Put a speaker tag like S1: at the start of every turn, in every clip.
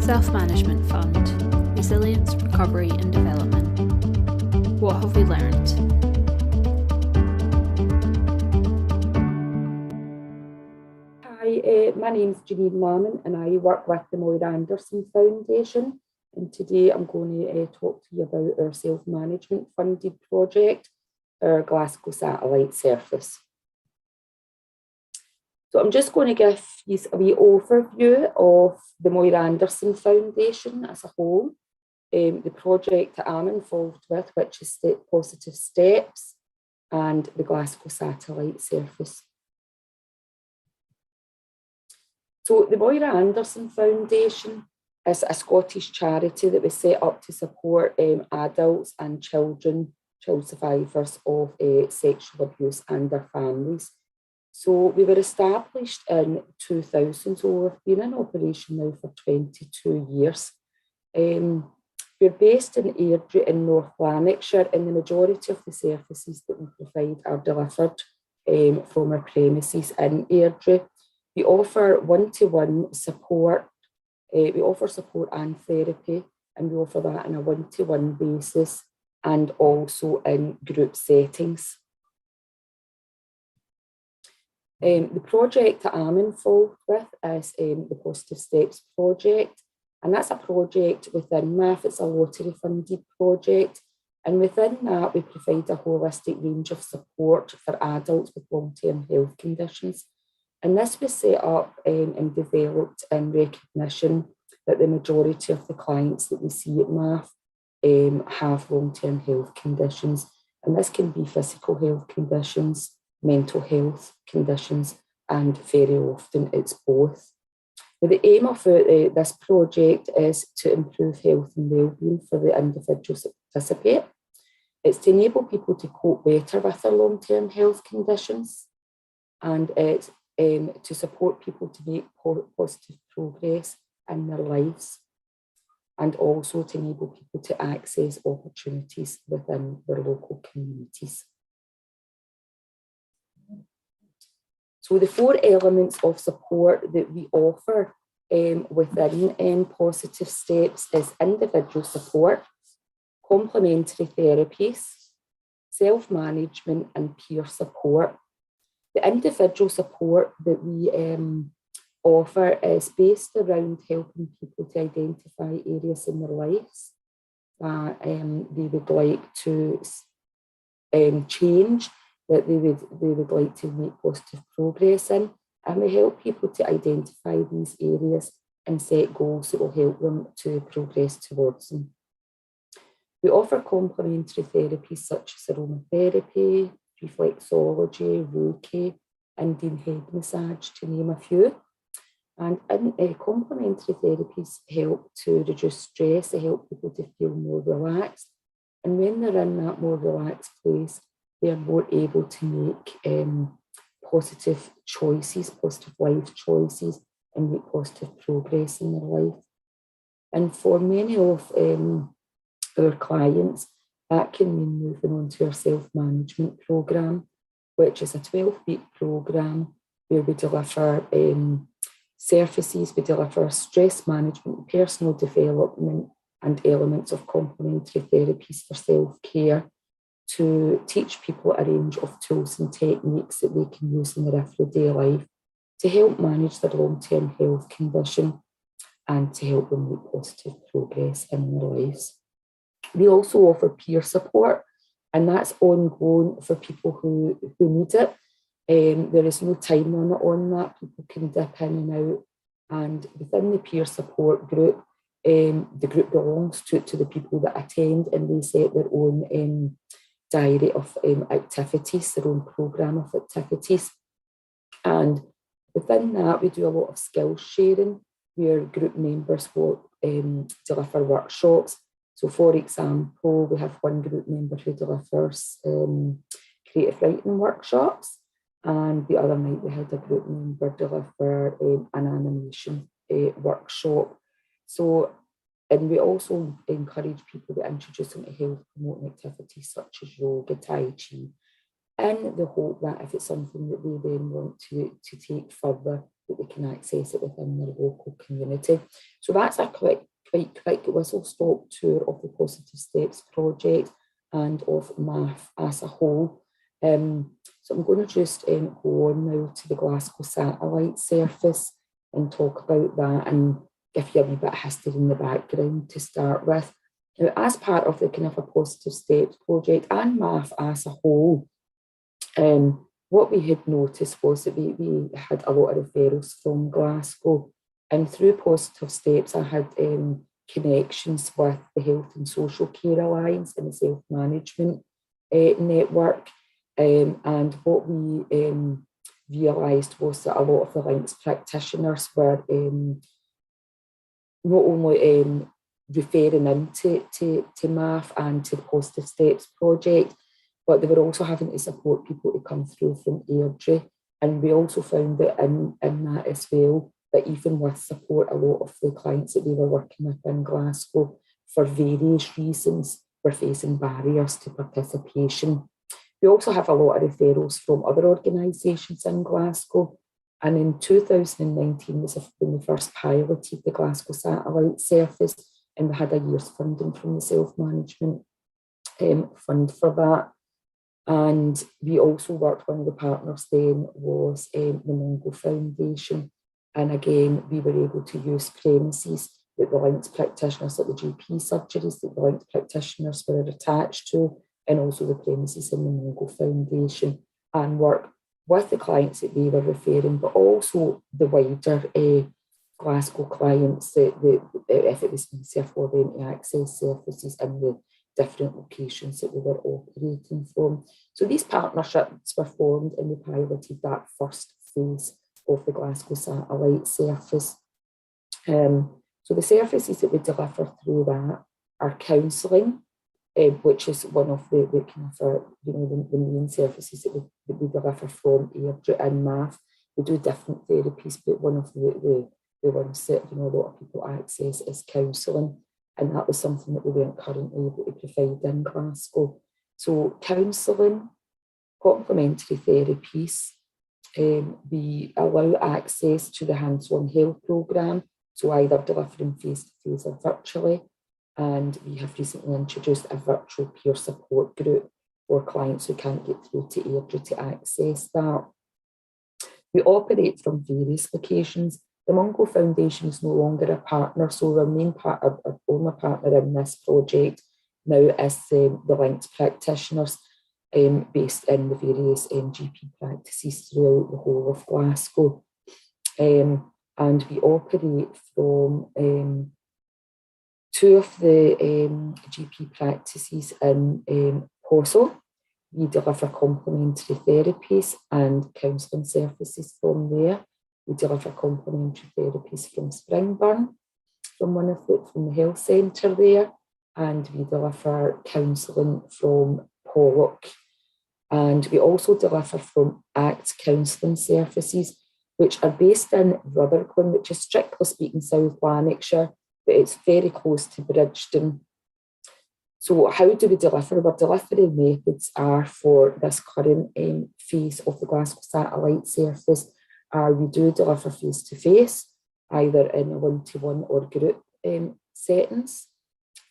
S1: Self-Management Fund, Resilience, Recovery and Development. What have we learned?
S2: Hi, my name's Janine Lamont and I work with the Moira Anderson Foundation, and today I'm going to talk to you about our self-management funded project, our Glasgow Satellite Service. So I'm just going to give you a wee overview of the Moira Anderson Foundation as a whole, the project that I'm involved with, which is Positive Steps, and the Glasgow Satellite Service. So the Moira Anderson Foundation is a Scottish charity that was set up to support adults and child survivors of sexual abuse and their families. So we were established in 2000, so we've been in operation now for 22 years. We're based in Airdrie in North Lanarkshire, and the majority of the services that we provide are delivered from our premises in Airdrie. We offer one-to-one support, we offer support and therapy, and we offer that on a one-to-one basis and also in group settings. The project that I'm involved with is the Positive Steps project, and that's a project within MAF. It's a lottery funded project, and within that we provide a holistic range of support for adults with long-term health conditions. And this was set up and developed in recognition that the majority of the clients that we see at MAF have long-term health conditions, and this can be physical health conditions, mental health conditions, and very often it's both. Now, the aim of this project is to improve health and well-being for the individuals that participate. It's to enable people to cope better with their long-term health conditions, and it's to support people to make positive progress in their lives, and also to enable people to access opportunities within their local communities. So the four elements of support that we offer within Positive Steps is individual support, complementary therapies, self-management and peer support. The individual support that we offer is based around helping people to identify areas in their lives that they would like to change, that they would like to make positive progress in, and we help people to identify these areas and set goals that will help them to progress towards them. We offer complementary therapies such as aromatherapy, reflexology, Reiki, Indian head massage, to name a few. And complementary therapies help to reduce stress, they help people to feel more relaxed, and when they're in that more relaxed place, they're more able to make positive choices, positive life choices, and make positive progress in their life. And for many of our clients, that can mean moving on to our self-management programme, which is a 12-week programme where we deliver services, we deliver stress management, personal development, and elements of complementary therapies for self-care, to teach people a range of tools and techniques that they can use in their everyday life to help manage their long-term health condition and to help them make positive progress in their lives. We also offer peer support, and that's ongoing for people who need it. There is no time limit on that. People can dip in and out, and within the peer support group, the group belongs to the people that attend, and they set their own diary of activities, their own programme of activities. And within that, we do a lot of skills sharing, where group members will deliver workshops. So for example, we have one group member who delivers creative writing workshops, and the other night we had a group member deliver an animation workshop. And we also encourage people to introduce them to health promoting activities such as yoga, Tai Chi, in the hope that if it's something that they then want to take further, that they can access it within their local community. So that's a quite quick whistle-stop tour of the Positive Steps project and of MAF as a whole. So I'm going to just go on now to the Glasgow Satellite Service and talk about that and give you a wee bit of history in the background to start with. Now, as part of the kind of a Positive Steps project and MAF as a whole, what we had noticed was that we had a lot of referrals from Glasgow, and through Positive Steps I had connections with the Health and Social Care Alliance and the Self-Management Network. And what we realised was that a lot of the links practitioners were not only referring into to MAF and to the Positive Steps project, but they were also having to support people to come through from Airdrie. And we also found that in that as well, that even with support, a lot of the clients that we were working with in Glasgow, for various reasons, were facing barriers to participation. We also have a lot of referrals from other organisations in Glasgow. And in 2019 was when we first piloted the Glasgow Satellite Service, and we had a year's funding from the Self-Management Fund for that. And we also worked, one of the partners then was the Glasgow Foundation. And again, we were able to use premises that the linked practitioners, like the GP surgeries that the linked practitioners were attached to, and also the premises in the Glasgow Foundation, and work with the clients that they were referring, but also the wider Glasgow clients that if it was easier for them to access services in the different locations that we were operating from. So these partnerships were formed, and we piloted that first phase of the Glasgow Satellite Service. So the services that we deliver through that are counselling, which is one of the kind of the main services that we deliver from Airdrie and MAF. We do different therapies, but one of the ones that a lot of people access is counselling, and that was something that we weren't currently able to provide in Glasgow. So counselling, complementary therapies, we allow access to the hands-on health programme, so either delivering face-to-face or virtually. And we have recently introduced a virtual peer support group for clients who can't get through to Airdrie to access that. We operate from various locations. The Glasgow Foundation is no longer a partner, so our main our only partner in this project now is the linked practitioners based in the various GP practices throughout the whole of Glasgow. And we operate from two of the GP practices in Poso. We deliver complementary therapies and counselling services from there. We deliver complementary therapies from Springburn, from the health centre there, and we deliver counselling from Pollock. And we also deliver from ACT counselling services, which are based in Rutherglen, which is strictly speaking South Lanarkshire, but it's very close to Bridgeton. So how do we deliver? Our delivery methods are for this current phase of the Glasgow Satellite Service. We do deliver face-to-face, either in a one-to-one or group settings,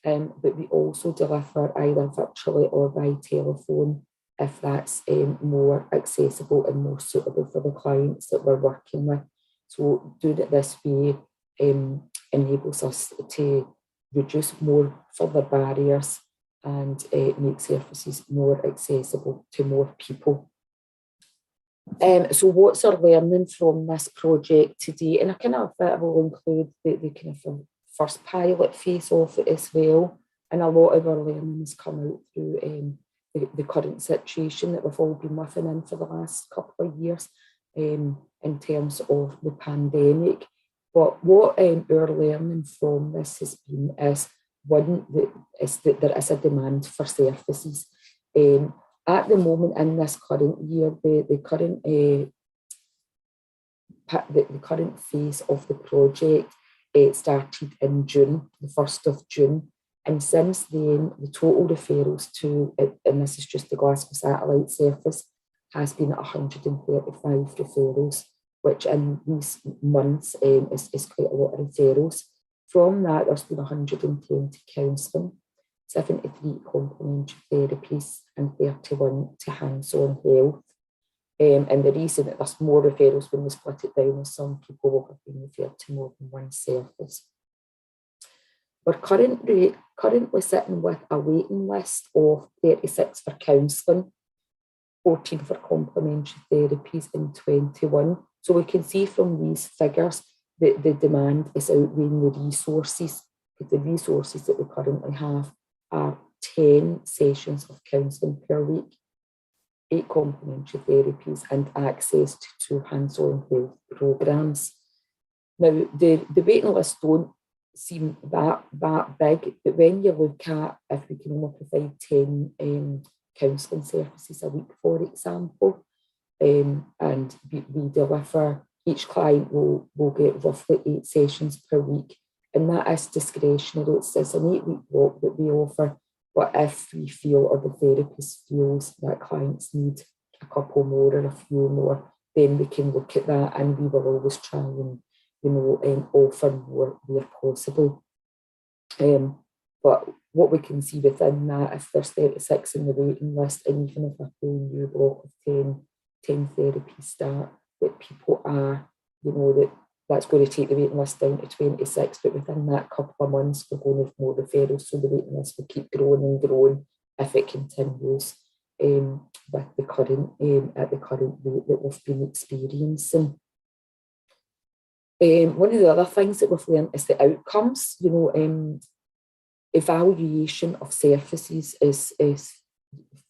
S2: but we also deliver either virtually or by telephone if that's more accessible and more suitable for the clients that we're working with. So doing it this way enables us to reduce more further barriers and make services more accessible to more people. So what's our learning from this project today? And I will include the kind of first pilot phase of it as well. And a lot of our learning has come out through the current situation that we've all been living in for the last couple of years in terms of the pandemic. But what our learning from this has been is, one, that there is a demand for services. At the moment in this current year, the current phase of the project started in June, the 1st of June. And since then, the total referrals to, and this is just the Glasgow Satellite Service, has been 135 referrals which in recent months is quite a lot of referrals. From that, there's been 110 to counselling, 73 complementary therapies, and 31 to hands-on health. And the reason that there's more referrals when we split it down is some people will have been referred to more than one service. We're currently sitting with a waiting list of 36 for counselling, 14 for complementary therapies, and 21. So we can see from these figures that the demand is outweighing the resources, because the resources that we currently have are 10 sessions of counselling per week, 8 complementary therapies, and access to 2 hands-on health programmes. Now, the waiting list don't seem that big, but when you look at if we can only provide 10 counselling services a week, for example, and we deliver, each client will get roughly 8 sessions per week, and that is discretionary. It's an 8-week block that we offer, but if we feel or the therapist feels that clients need a couple more or a few more, then we can look at that, and we will always try and offer more where possible. But what we can see within that, if there's 36 in the waiting list, and even if a whole new block of 10 therapies start, that people are, that's going to take the waiting list down to 26, but within that couple of months, we're going to have more referrals, so the waiting list will keep growing and growing if it continues with the current at the current rate that we've been experiencing. One of the other things that we've learned is the outcomes. Evaluation of services is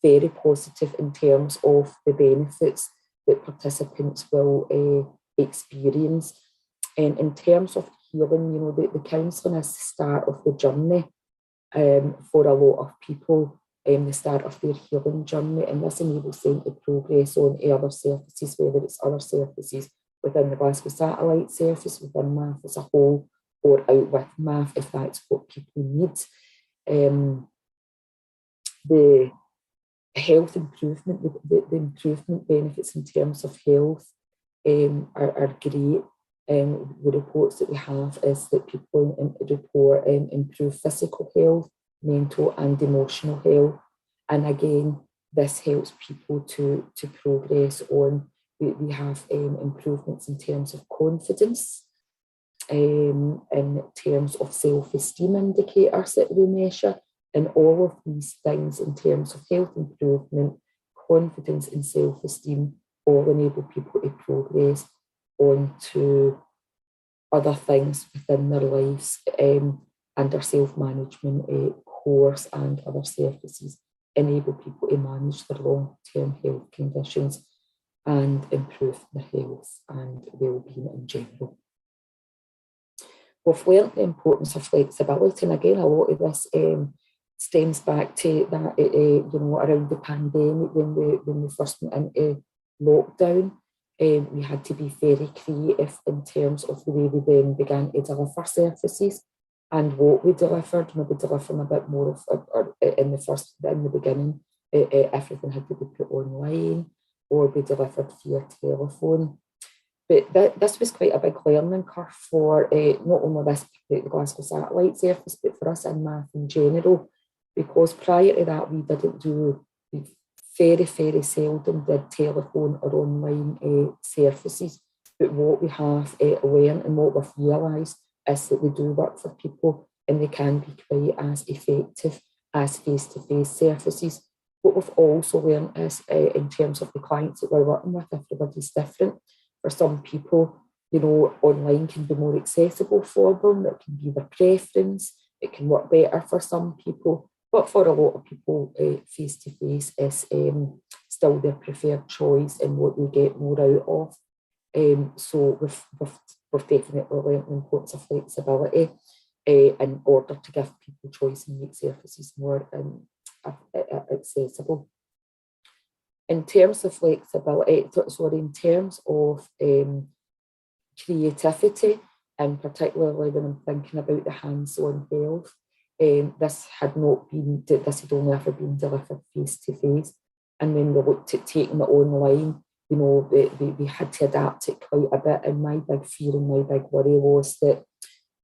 S2: very positive in terms of the benefits that participants will experience. And in terms of healing, the counselling is the start of the journey for a lot of people, the start of their healing journey, and this enables them to progress on other services, whether it's other services within the Glasgow Satellite Service, within MAF as a whole, or out with MAF if that's what people need. The health improvement, the improvement benefits in terms of health are great. The reports that we have is that people report improved physical health, mental and emotional health. And again, this helps people to progress on. We have improvements in terms of confidence, in terms of self-esteem indicators that we measure, and all of these things in terms of health improvement, confidence and self-esteem all enable people to progress on to other things within their lives, and their self-management course and other services enable people to manage their long-term health conditions and improve their health and well-being in general. We've learned the importance of flexibility, and again, a lot of this stems back to that, around the pandemic when we first went into lockdown. We had to be very creative in terms of the way we then began to deliver services and what we delivered. Maybe delivering a bit more of in the beginning, everything had to be put online or be delivered via telephone. But this was quite a big learning curve for not only the Glasgow Satellite Service, but for us in MAF in general, because prior to that we very, very seldom did telephone or online services. But what we have learned and what we've realised is that they do work for people, and they can be quite as effective as face-to-face services. What we've also learned is in terms of the clients that we're working with, everybody's different. For some people, online can be more accessible for them. It can be their preference. It can work better for some people. But for a lot of people, face-to-face is still their preferred choice and what they get more out of. So we've definitely learned the importance of flexibility in order to give people choice and make services more accessible. In terms of flexibility, in terms of creativity, and particularly when I'm thinking about the hands-on health, this had only ever been delivered face-to-face. And when we looked at taking it online, we had to adapt it quite a bit. And my big fear and my big worry was that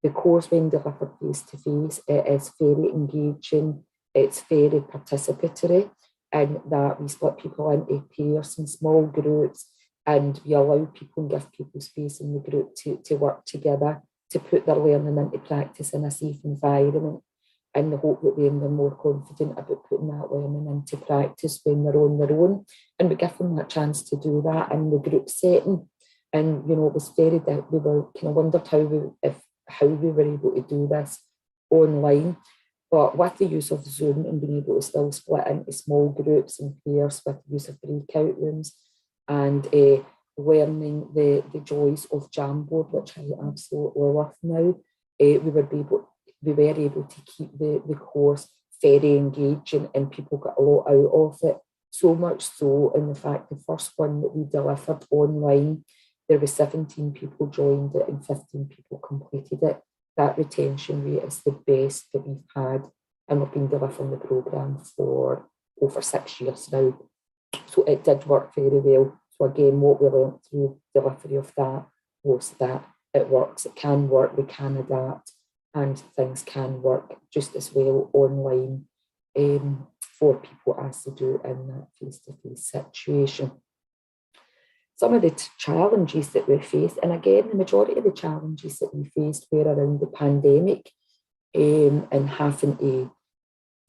S2: the course, when delivered face-to-face, it is very engaging, it's very participatory, and that we split people into pairs and small groups, and we allow people and give people space in the group to work together, to put their learning into practice in a safe environment, in the hope that they're more confident about putting that learning into practice when they're on their own. And we give them that chance to do that in the group setting. And, it was we were kind of wondered how we were able to do this online. But with the use of Zoom and being able to still split into small groups and pairs with the use of breakout rooms, and learning the joys of Jamboard, which I absolutely love now, we were able to keep the course very engaging, and people got a lot out of it. So much so, in the fact, the first one that we delivered online, there were 17 people joined it and 15 people completed it. That retention rate is the best that we've had, and we've been delivering the programme for over 6 years now. So it did work very well. So again, what we learned through delivery of that was that it works, it can work, we can adapt, and things can work just as well online for people as they do in that face-to-face situation. Some of the challenges that we faced, and again, the majority of the challenges that we faced were around the pandemic, and having to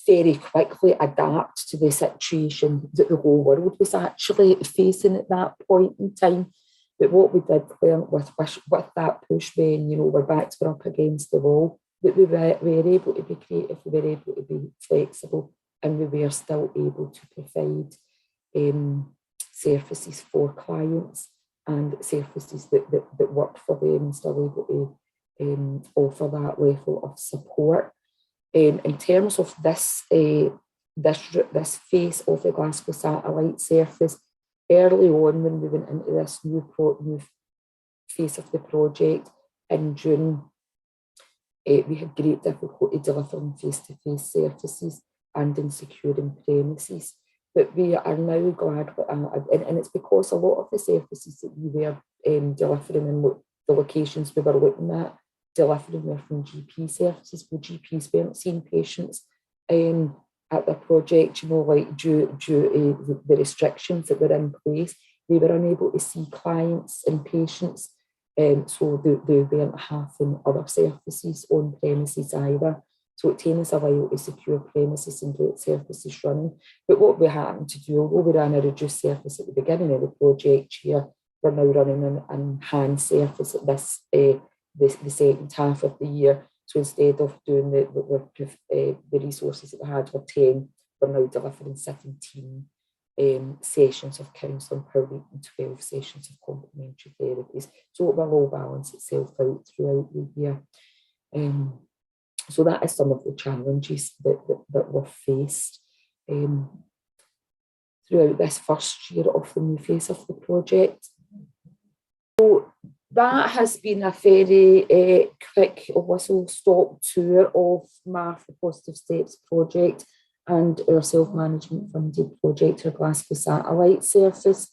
S2: very quickly adapt to the situation that the whole world was actually facing at that point in time. But what we did learn with that push, when our backs were up against the wall, that we were able to be creative, we were able to be flexible, and we were still able to provide services for clients and services that worked for them, and still able to offer that level of support. In terms of this phase of the Glasgow Satellite Service, early on when we went into this new phase of the project in June, we had great difficulty delivering face-to-face services and in securing premises. But we are now glad, and it's because a lot of the services that we were delivering and the locations we were looking at delivering were from GP services. Well, GPs weren't seeing patients at the project, due to the restrictions that were in place. They were unable to see clients and patients, so they weren't having other services on premises either. So it takes us a while to secure premises and get services running. But what we happened to do, although we ran a reduced service at the beginning of the project here, we're now running an enhanced service at the second half of the year. So instead of doing the resources that we had were 10, we're now delivering 17 sessions of counselling per week and 12 sessions of complementary therapies. So it will all balance itself out throughout the year. So that is some of the challenges that were faced throughout this first year of the new phase of the project. So that has been a very quick whistle-stop tour of MAF, the Positive Steps project, and our self-management funded project, our Glasgow Satellite Service.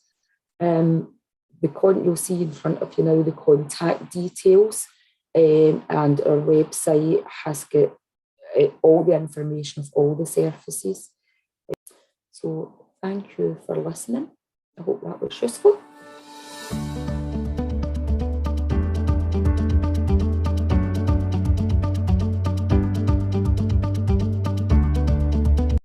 S2: You'll see in front of you now the contact details, and our website has got all the information of all the services. So thank you for listening. I hope that was useful.